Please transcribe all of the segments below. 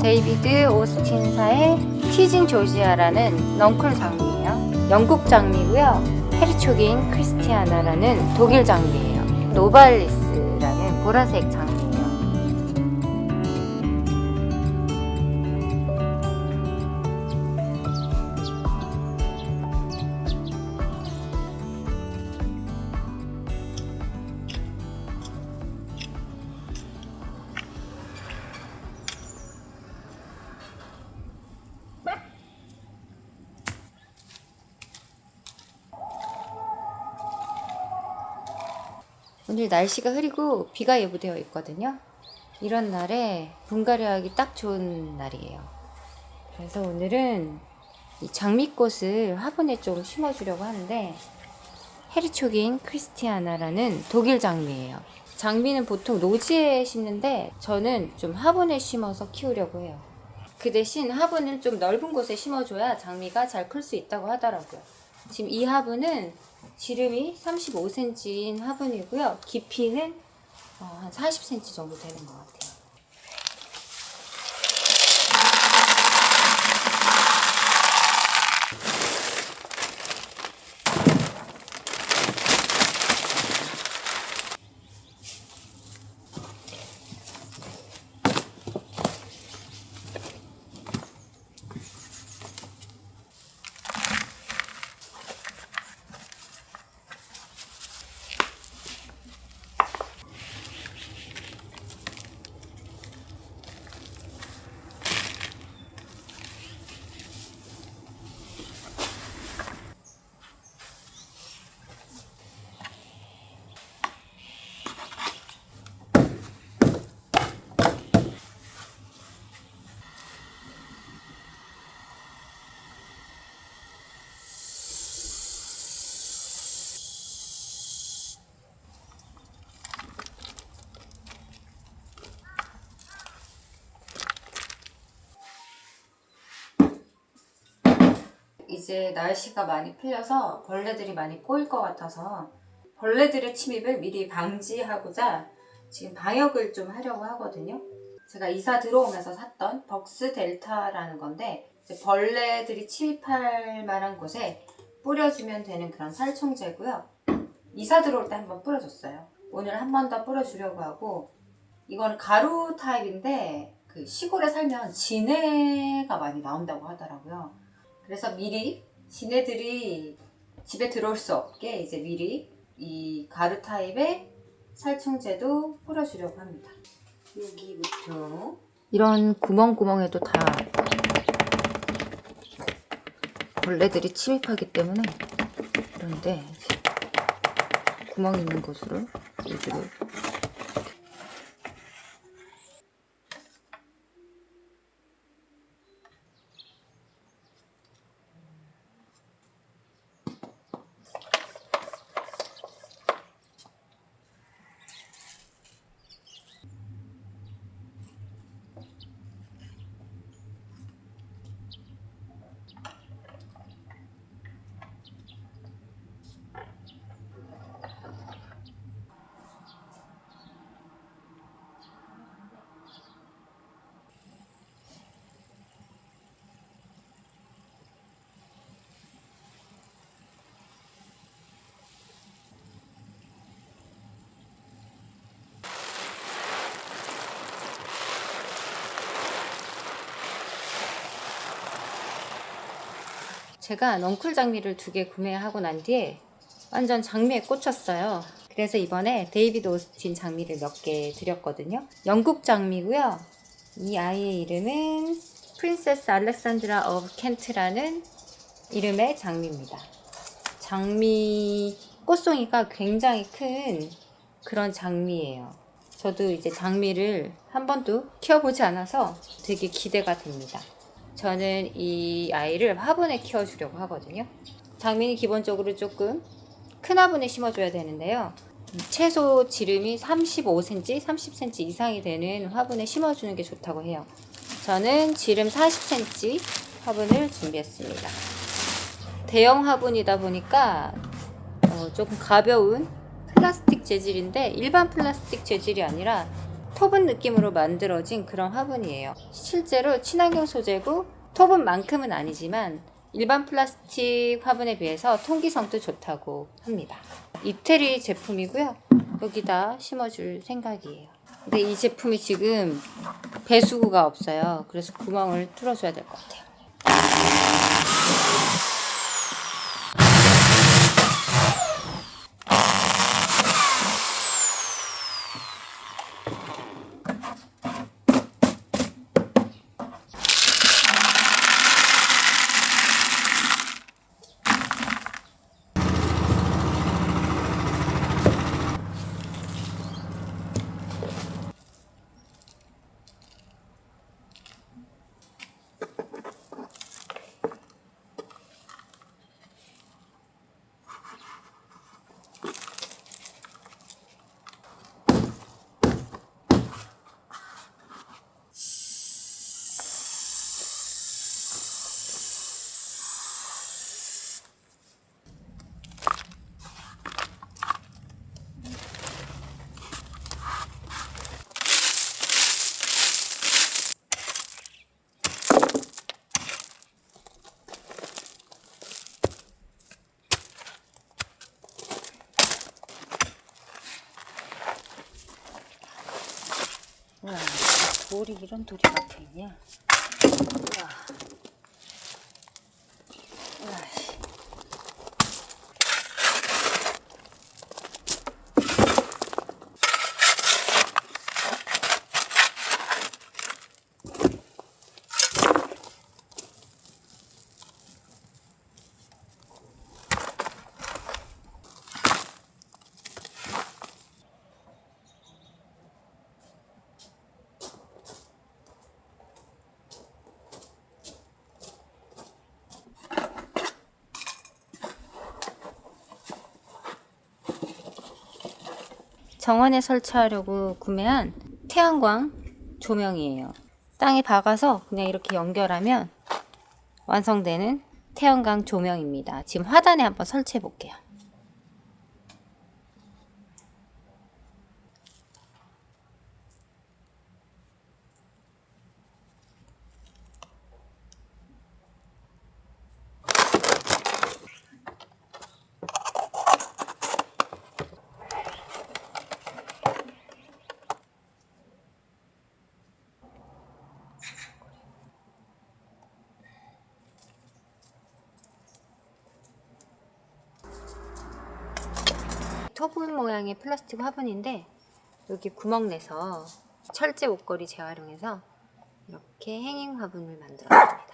데이비드 오스틴사의 티징 조지아라는 넝쿨 장미예요. 영국 장미고요. 헤르초긴 크리스티아나라는 독일 장미예요. 노발리스라는 보라색 장미예요. 오늘 날씨가 흐리고 비가 예보되어 있거든요. 이런 날에 분갈이하기 딱 좋은 날이에요. 그래서 오늘은 이 장미꽃을 화분에 좀 심어주려고 하는데, 헤르초긴 크리스티아나라는 독일 장미예요. 장미는 보통 노지에 심는데 저는 좀 화분에 심어서 키우려고 해요. 그 대신 화분을 좀 넓은 곳에 심어줘야 장미가 잘 클 수 있다고 하더라고요. 지금 이 화분은 지름이 35cm인 화분이고요. 깊이는 한 40cm 정도 되는 것 같아요. 이제 날씨가 많이 풀려서 벌레들이 많이 꼬일 것 같아서 벌레들의 침입을 미리 방지하고자 지금 방역을 좀 하려고 하거든요. 제가 이사 들어오면서 샀던 벅스 델타라는 건데, 이제 벌레들이 침입할 만한 곳에 뿌려주면 되는 그런 살충제고요. 이사 들어올 때 한번 뿌려줬어요. 오늘 한 번 더 뿌려주려고 하고, 이거는 가루 타입인데 그 시골에 살면 진해가 많이 나온다고 하더라고요. 그래서 미리 지네들이 집에 들어올 수 없게 이제 미리 이 가루 타입의 살충제도 뿌려주려고 합니다. 여기부터 이런 구멍구멍에도 다 벌레들이 침입하기 때문에, 그런데 구멍 있는 곳으로 위주로 제가 넝쿨 장미를 2개 구매하고 난 뒤에 완전 장미에 꽂혔어요. 그래서 이번에 데이비드 오스틴 장미를 몇 개 드렸거든요. 영국 장미고요. 이 아이의 이름은 프린세스 알렉산드라 오브 켄트라는 이름의 장미입니다. 장미 꽃송이가 굉장히 큰 그런 장미예요. 저도 이제 장미를 한 번도 키워보지 않아서 되게 기대가 됩니다. 저는 이 아이를 화분에 키워주려고 하거든요. 장미는 기본적으로 조금 큰 화분에 심어줘야 되는데요. 최소 지름이 35cm, 30cm 이상이 되는 화분에 심어주는 게 좋다고 해요. 저는 지름 40cm 화분을 준비했습니다. 대형 화분이다 보니까 조금 가벼운 플라스틱 재질인데, 일반 플라스틱 재질이 아니라 토분 느낌으로 만들어진 그런 화분이에요. 실제로 친환경 소재고 토분만큼은 아니지만 일반 플라스틱 화분에 비해서 통기성도 좋다고 합니다. 이태리 제품이고요. 여기다 심어줄 생각이에요. 근데 이 제품이 지금 배수구가 없어요. 그래서 구멍을 뚫어줘야 될 것 같아요. 와, 돌이 이런 돌이 박혀있냐? 와. 정원에 설치하려고 구매한 태양광 조명이에요. 땅에 박아서 그냥 이렇게 연결하면 완성되는 태양광 조명입니다. 지금 화단에 한번 설치해 볼게요. 토분 모양의 플라스틱 화분인데 여기 구멍 내서 철제 옷걸이 재활용해서 이렇게 행잉 화분을 만들었습니다.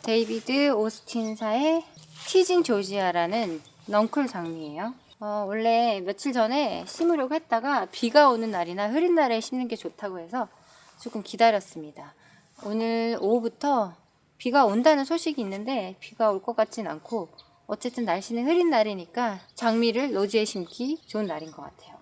데이비드 오스틴사의 티징 조지아라는 넝쿨 장미예요. 원래 며칠 전에 심으려고 했다가 비가 오는 날이나 흐린 날에 심는 게 좋다고 해서 조금 기다렸습니다. 오늘 오후부터 비가 온다는 소식이 있는데 비가 올 것 같진 않고 어쨌든 날씨는 흐린 날이니까 장미를 노지에 심기 좋은 날인 것 같아요.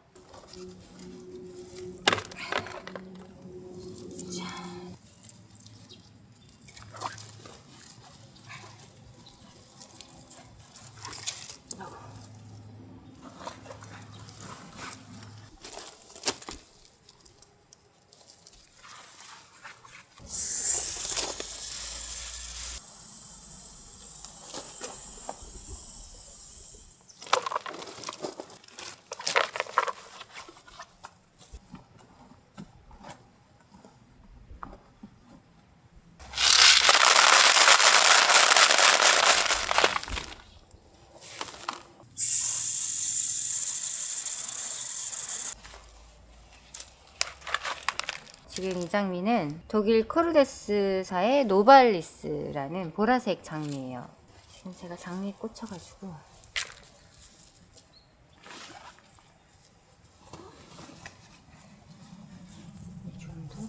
지금 이 장미는 독일 코르데스사의 노발리스라는 보라색 장미예요. 지금 제가 장미에 꽂혀가지고 이 정도.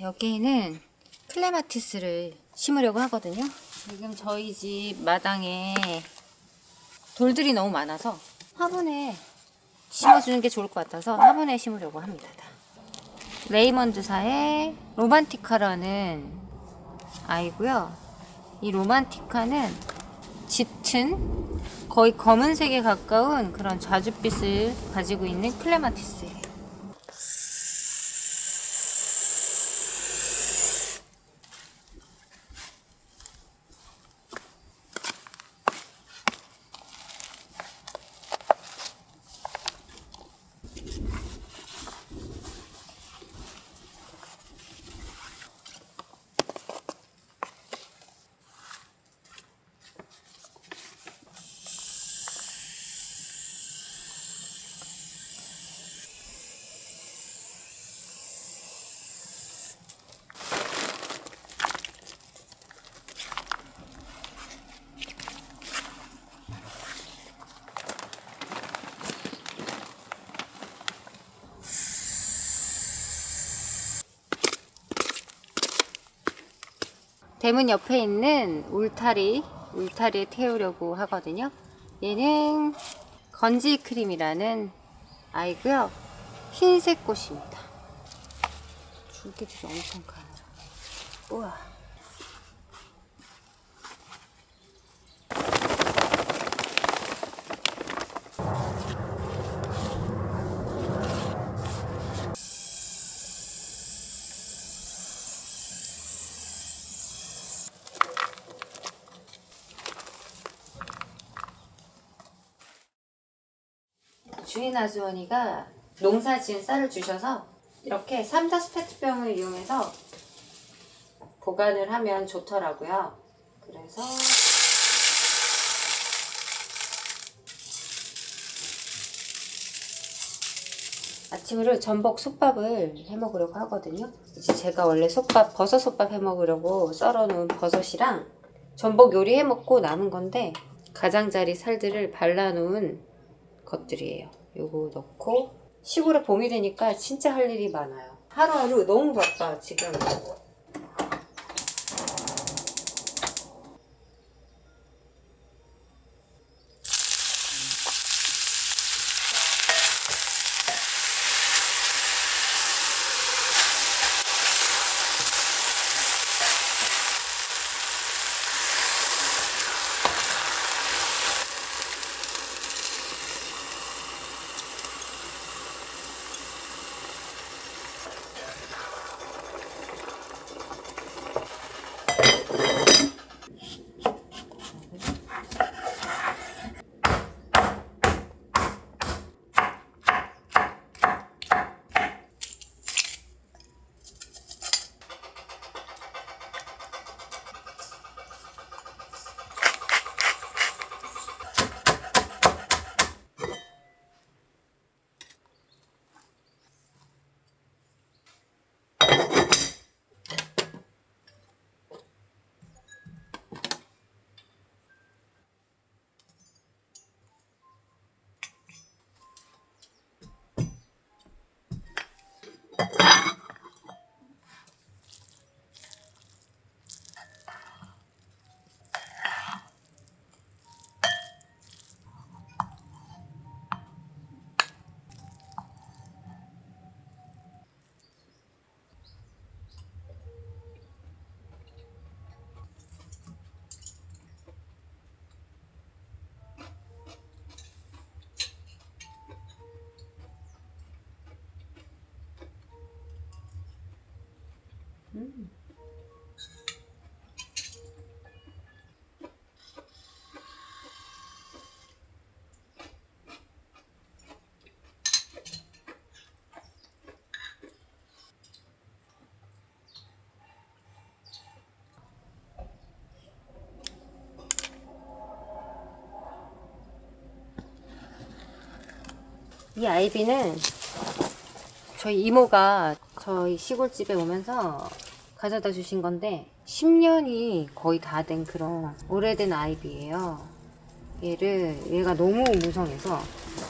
여기에는 클레마티스를 심으려고 하거든요. 지금 저희 집 마당에 돌들이 너무 많아서 화분에 심어주는 게 좋을 것 같아서 화분에 심으려고 합니다. 레이먼드사의 로만티카라는 아이고요. 이 로만티카는 짙은 거의 검은색에 가까운 그런 자줏빛을 가지고 있는 클레마티스예요. 대문 옆에 있는 울타리에 태우려고 하거든요. 얘는 건지 크림이라는 아이고요. 흰색 꽃입니다. 줄기들이 엄청 커요. 우와. 주인 아주머니가 농사 지은 쌀을 주셔서 이렇게 3다스 페트병을 이용해서 보관을 하면 좋더라고요. 그래서 아침으로 전복 솥밥을 해 먹으려고 하거든요. 이제 제가 원래 버섯 솥밥 해 먹으려고 썰어 놓은 버섯이랑 전복 요리해 먹고 남은 건데 가장자리 살들을 발라 놓은 것들이에요. 요거 넣고 시골에 봄이 되니까 진짜 할 일이 많아요. 하루하루 너무 바빠 지금. 이 아이비는 저희 이모가 저희 시골집에 오면서 가져다 주신 건데 10년이 거의 다 된 그런 오래된 아이비예요. 얘가 너무 무성해서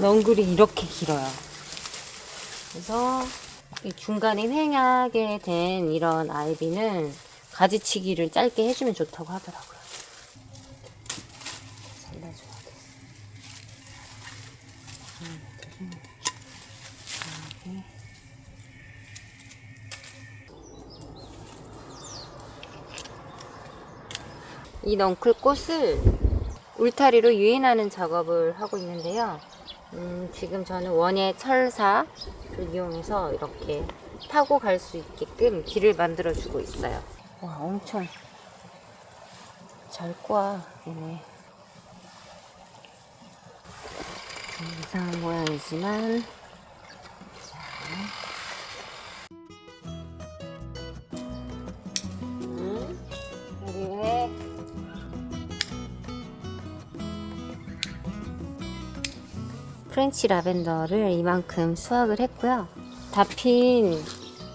넝굴이 이렇게 길어요. 그래서 이 중간에 횡하게 된 이런 아이비는 가지치기를 짧게 해주면 좋다고 하더라고요. 잘라줘야 돼. 이 넝쿨 꽃을 울타리로 유인하는 작업을 하고 있는데요. 지금 저는 원예 철사를 이용해서 이렇게 타고 갈 수 있게끔 길을 만들어 주고 있어요. 와, 엄청 잘 꽈, 얘네. 이상한 모양이지만 여기에 프렌치 라벤더를 이만큼 수확을 했고요. 다 핀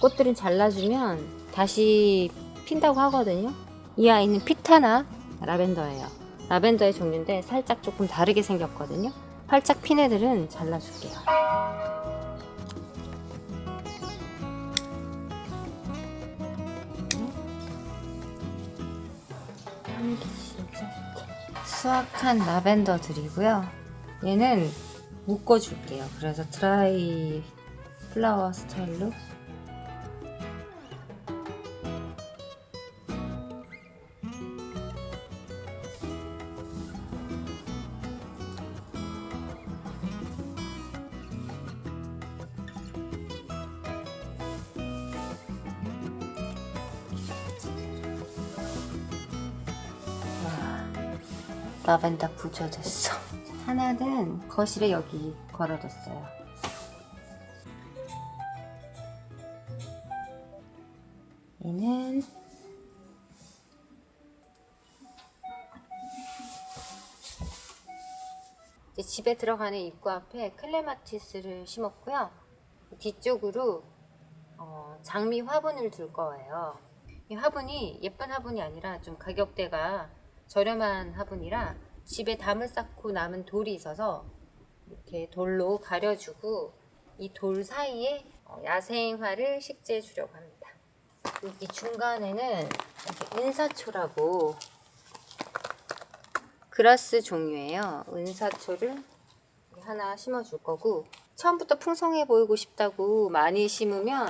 꽃들은 잘라주면 다시 핀다고 하거든요. 이 아이는 피타나 라벤더예요. 라벤더의 종류인데 살짝 조금 다르게 생겼거든요. 활짝 핀 애들은 잘라줄게요. 수확한 라벤더들이고요. 얘는 묶어줄게요. 그래서 드라이 플라워 스타일로 라벤더 부셔졌어. 하나는 거실에 여기 걸어뒀어요. 얘는 이제 집에 들어가는 입구 앞에 클레마티스를 심었고요. 뒤쪽으로 장미 화분을 둘 거예요. 이 화분이 예쁜 화분이 아니라 좀 가격대가 저렴한 화분이라 집에 담을 쌓고 남은 돌이 있어서 이렇게 돌로 가려주고 이 돌 사이에 야생화를 식재해 주려고 합니다. 여기 중간에는 은사초라고 그라스 종류예요. 은사초를 하나 심어줄 거고, 처음부터 풍성해 보이고 싶다고 많이 심으면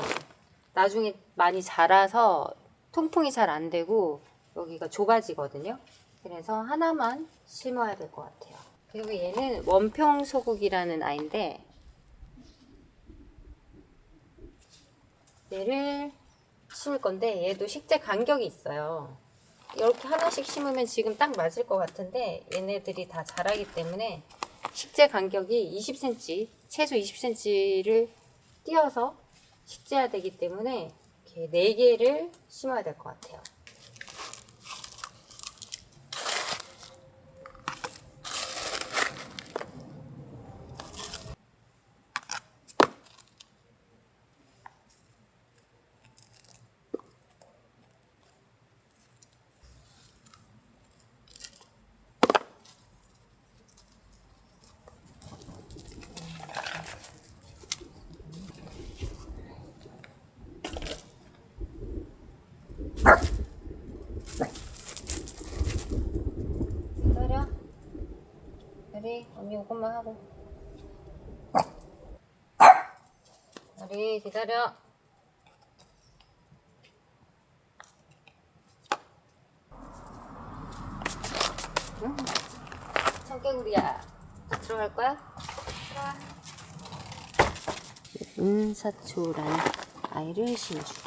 나중에 많이 자라서 통풍이 잘 안 되고 여기가 좁아지거든요. 그래서 하나만 심어야 될 것 같아요. 그리고 얘는 원평소국이라는 아이인데 얘를 심을 건데 얘도 식재 간격이 있어요. 이렇게 하나씩 심으면 지금 딱 맞을 것 같은데 얘네들이 다 자라기 때문에 식재 간격이 20cm, 최소 20cm를 띄어서 식재해야 되기 때문에 이렇게 4개를 심어야 될 것 같아요. 기다려. 우리 언니 이것만 하고. 우리 기다려. 청개구리야. 들어갈 거야? 들어와. 은사초라는 아이를 심어줄게요.